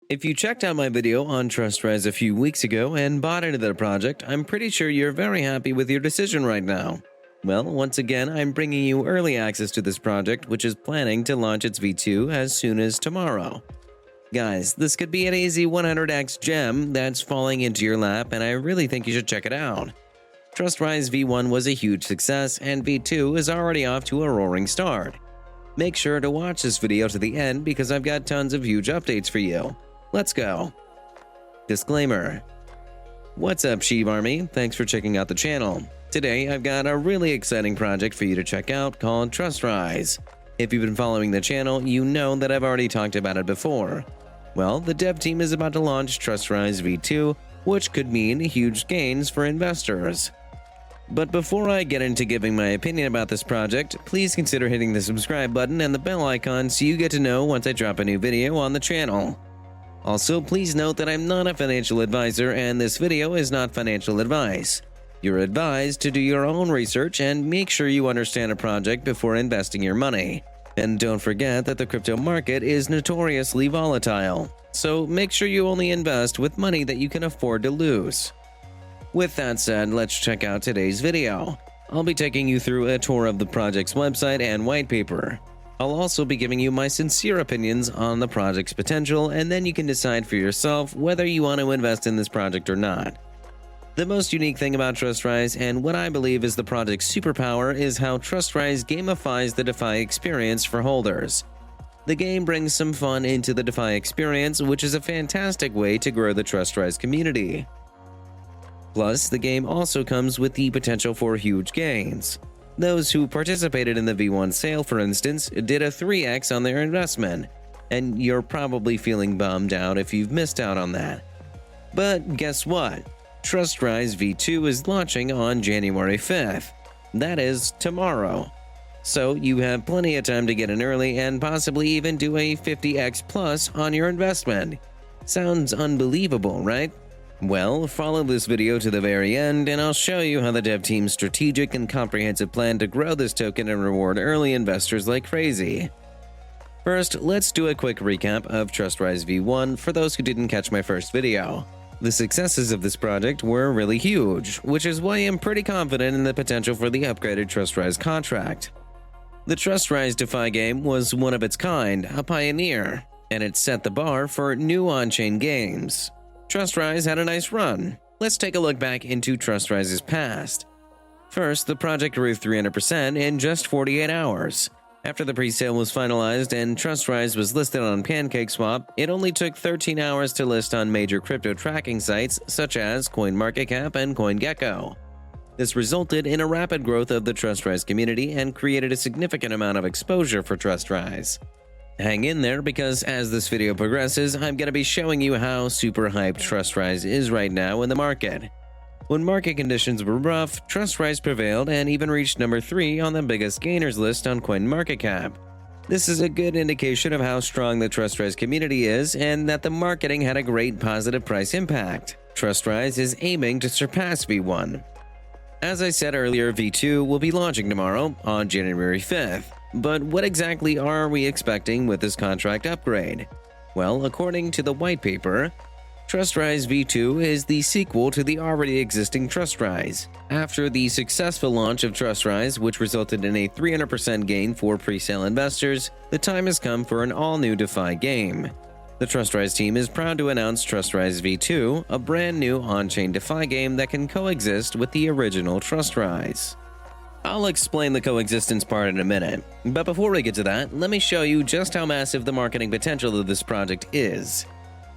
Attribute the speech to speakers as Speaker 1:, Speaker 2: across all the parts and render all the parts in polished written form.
Speaker 1: If you checked out my video on TrustRise a few weeks ago and bought into the project, I'm pretty sure you're very happy with your decision right now. Well, once again, I'm bringing you early access to this project, which is planning to launch its V2 as soon as tomorrow. Guys, this could be an easy 100x gem that's falling into your lap, and I really think you should check it out. TrustRise V1 was a huge success, and V2 is already off to a roaring start. Make sure to watch this video to the end because I've got tons of huge updates for you. Let's go. Disclaimer. What's up, SHIB Army? Thanks for checking out the channel. Today, I've got a really exciting project for you to check out called TrustRise. If you've been following the channel, you know that I've already talked about it before. Well, the dev team is about to launch TrustRise V2, which could mean huge gains for investors. But before I get into giving my opinion about this project, please consider hitting the subscribe button and the bell icon so you get to know once I drop a new video on the channel. Also, please note that I'm not a financial advisor and this video is not financial advice. You're advised to do your own research and make sure you understand a project before investing your money. And don't forget that the crypto market is notoriously volatile, so make sure you only invest with money that you can afford to lose. With that said, let's check out today's video. I'll be taking you through a tour of the project's website and white paper. I'll also be giving you my sincere opinions on the project's potential, and then you can decide for yourself whether you want to invest in this project or not. The most unique thing about TrustRise, and what I believe is the project's superpower, is how TrustRise gamifies the DeFi experience for holders. The game brings some fun into the DeFi experience, which is a fantastic way to grow the TrustRise community. Plus, the game also comes with the potential for huge gains. Those who participated in the V1 sale, for instance, did a 3x on their investment, and you're probably feeling bummed out if you've missed out on that. But guess what? TrustRise V2 is launching on January 5th. That is tomorrow. So you have plenty of time to get in early and possibly even do a 50x plus on your investment. Sounds unbelievable, right? Well, follow this video to the very end and I'll show you how the dev team's strategic and comprehensive plan to grow this token and reward early investors like crazy. First, let's do a quick recap of TrustRise V1 for those who didn't catch my first video. The successes of this project were really huge, which is why I'm pretty confident in the potential for the upgraded TrustRise contract. The TrustRise DeFi game was one of its kind, a pioneer, and it set the bar for new on-chain games. TrustRise had a nice run. Let's take a look back into TrustRise's past. First, the project grew 300% in just 48 hours. After the pre-sale was finalized and TrustRise was listed on PancakeSwap, it only took 13 hours to list on major crypto tracking sites such as CoinMarketCap and CoinGecko. This resulted in a rapid growth of the TrustRise community and created a significant amount of exposure for TrustRise. Hang in there because as this video progresses, I'm going to be showing you how super hyped TrustRise is right now in the market. When market conditions were rough, TrustRise prevailed and even reached number 3 on the biggest gainers list on CoinMarketCap. This is a good indication of how strong the TrustRise community is and that the marketing had a great positive price impact. TrustRise is aiming to surpass V1. As I said earlier, V2 will be launching tomorrow on January 5th. But what exactly are we expecting with this contract upgrade? Well, according to the white paper, TrustRise V2 is the sequel to the already existing TrustRise. After the successful launch of TrustRise, which resulted in a 300% gain for pre-sale investors, the time has come for an all-new DeFi game. The TrustRise team is proud to announce TrustRise V2, a brand new on-chain DeFi game that can coexist with the original TrustRise. I'll explain the coexistence part in a minute, but before we get to that, let me show you just how massive the marketing potential of this project is.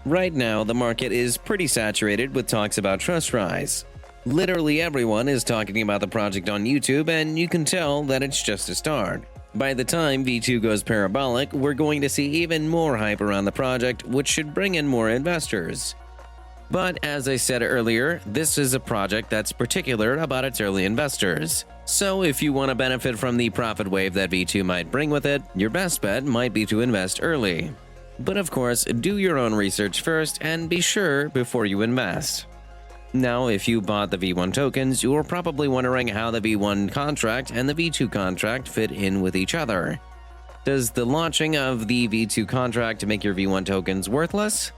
Speaker 1: Right now, the market is pretty saturated with talks about TrustRise. Literally everyone is talking about the project on YouTube, and you can tell that it's just a start. By the time V2 goes parabolic, we're going to see even more hype around the project, which should bring in more investors. But as I said earlier, this is a project that's particular about its early investors. So if you want to benefit from the profit wave that V2 might bring with it, your best bet might be to invest early. But of course, do your own research first and be sure before you invest. Now, if you bought the V1 tokens, you're probably wondering how the V1 contract and the V2 contract fit in with each other. Does the launching of the V2 contract make your V1 tokens worthless?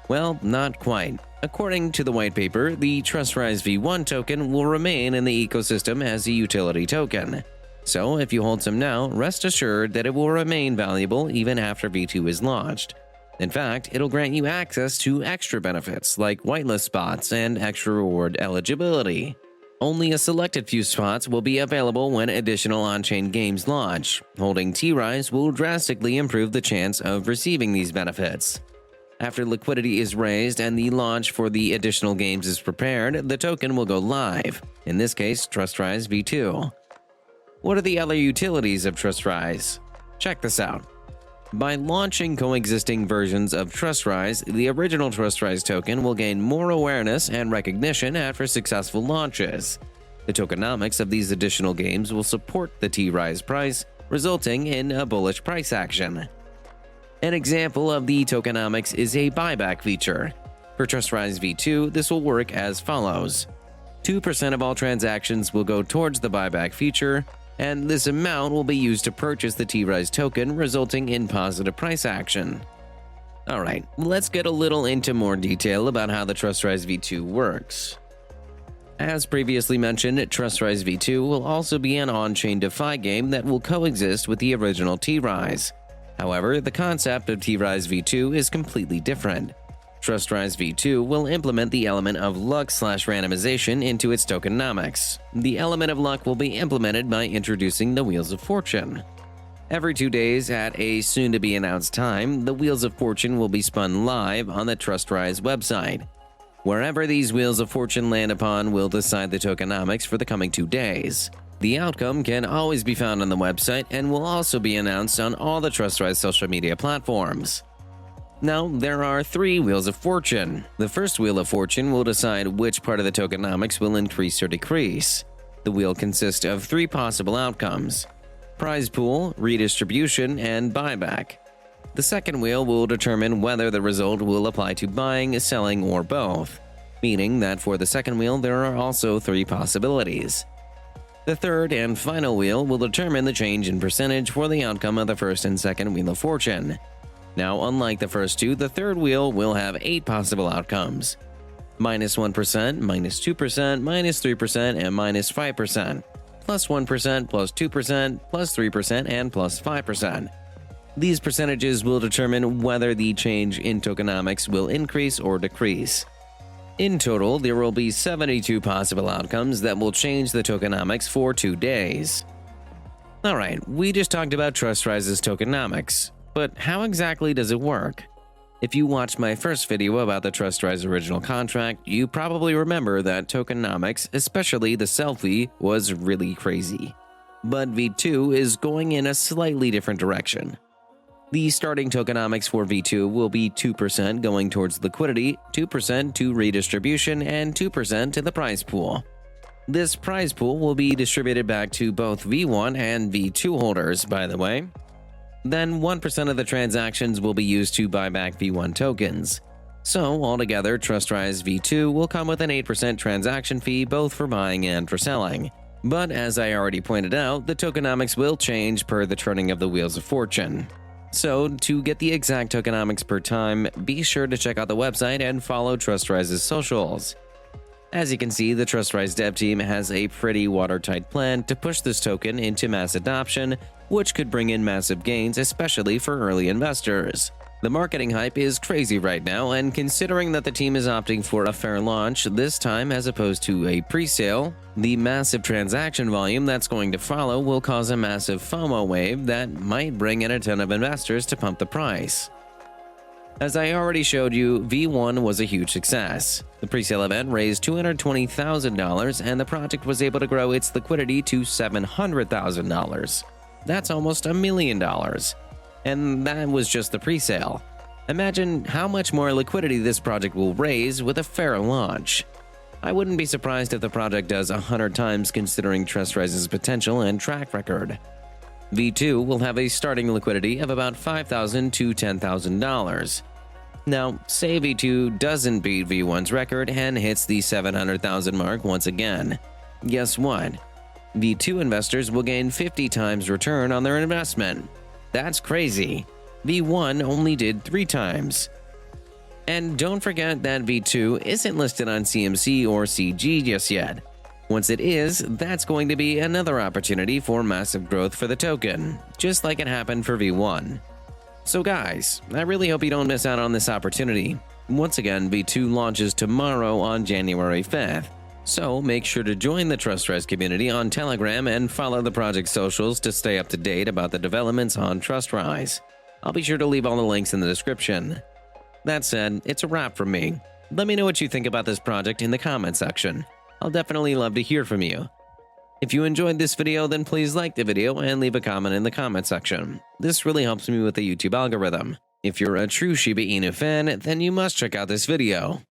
Speaker 1: Well, not quite. According to the white paper, the TrustRise V1 token will remain in the ecosystem as a utility token. So if you hold some now, rest assured that it will remain valuable even after V2 is launched. In fact, it'll grant you access to extra benefits like whitelist spots and extra reward eligibility. Only a selected few spots will be available when additional on-chain games launch. Holding TRise will drastically improve the chance of receiving these benefits. After liquidity is raised and the launch for the additional games is prepared, the token will go live, in this case TrustRise V2. What are the other utilities of TrustRise? Check this out. By launching coexisting versions of TrustRise, the original TrustRise token will gain more awareness and recognition after successful launches. The tokenomics of these additional games will support the TRise price, resulting in a bullish price action. An example of the tokenomics is a buyback feature. For TrustRise V2, this will work as follows. 2% of all transactions will go towards the buyback feature, and this amount will be used to purchase the TRise token, resulting in positive price action. Alright, let's get a little into more detail about how the TrustRise V2 works. As previously mentioned, TrustRise V2 will also be an on-chain DeFi game that will coexist with the original TRise. However, the concept of TRise V2 is completely different. TrustRise V2 will implement the element of luck/randomization into its tokenomics. The element of luck will be implemented by introducing the Wheels of Fortune. Every 2 days at a soon-to-be-announced time, the Wheels of Fortune will be spun live on the TrustRise website. Wherever these Wheels of Fortune land upon will decide the tokenomics for the coming 2 days. The outcome can always be found on the website and will also be announced on all the TrustRise social media platforms. Now, there are 3 Wheels of Fortune. The first Wheel of Fortune will decide which part of the tokenomics will increase or decrease. The wheel consists of 3 possible outcomes: prize pool, redistribution, and buyback. The second wheel will determine whether the result will apply to buying, selling, or both, meaning that for the second wheel there are also 3 possibilities. The third and final wheel will determine the change in percentage for the outcome of the first and second Wheel of Fortune. Now, unlike the first 2, the third wheel will have 8 possible outcomes: -1%, -2%, -3%, and -5%, +1%, +2%, +3%, and +5%. These percentages will determine whether the change in tokenomics will increase or decrease. In total, there will be 72 possible outcomes that will change the tokenomics for 2 days. Alright, we just talked about TrustRise's tokenomics. But how exactly does it work? If you watched my first video about the TrustRise original contract, you probably remember that tokenomics, especially the selfie, was really crazy. But V2 is going in a slightly different direction. The starting tokenomics for V2 will be 2% going towards liquidity, 2% to redistribution, and 2% to the prize pool. This prize pool will be distributed back to both V1 and V2 holders, by the way. Then 1% of the transactions will be used to buy back V1 tokens. So altogether, TrustRise V2 will come with an 8% transaction fee both for buying and for selling. But as I already pointed out, the tokenomics will change per the turning of the Wheels of Fortune. So to get the exact tokenomics per time, be sure to check out the website and follow TrustRise's socials. As you can see, the TrustRise dev team has a pretty watertight plan to push this token into mass adoption, which could bring in massive gains, especially for early investors. The marketing hype is crazy right now, and considering that the team is opting for a fair launch this time as opposed to a pre-sale, the massive transaction volume that's going to follow will cause a massive FOMO wave that might bring in a ton of investors to pump the price. As I already showed you, V1 was a huge success. The presale event raised $220,000 and the project was able to grow its liquidity to $700,000. That's almost $1 million. And that was just the presale. Imagine how much more liquidity this project will raise with a fair launch. I wouldn't be surprised if the project does 100 times considering TrustRise's potential and track record. V2 will have a starting liquidity of about $5,000 to $10,000. Now, say V2 doesn't beat V1's record and hits the $700,000 mark once again. Guess what? V2 investors will gain 50 times return on their investment. That's crazy. V1 only did 3 times. And don't forget that V2 isn't listed on CMC or CG just yet. Once it is, that's going to be another opportunity for massive growth for the token, just like it happened for V1. So guys, I really hope you don't miss out on this opportunity. Once again, V2 launches tomorrow on January 5th. So make sure to join the TrustRise community on Telegram and follow the project's socials to stay up to date about the developments on TrustRise. I'll be sure to leave all the links in the description. That said, it's a wrap from me. Let me know what you think about this project in the comment section. I'll definitely love to hear from you. If you enjoyed this video, then please like the video and leave a comment in the comment section. This really helps me with the YouTube algorithm. If you're a true Shiba Inu fan, then you must check out this video.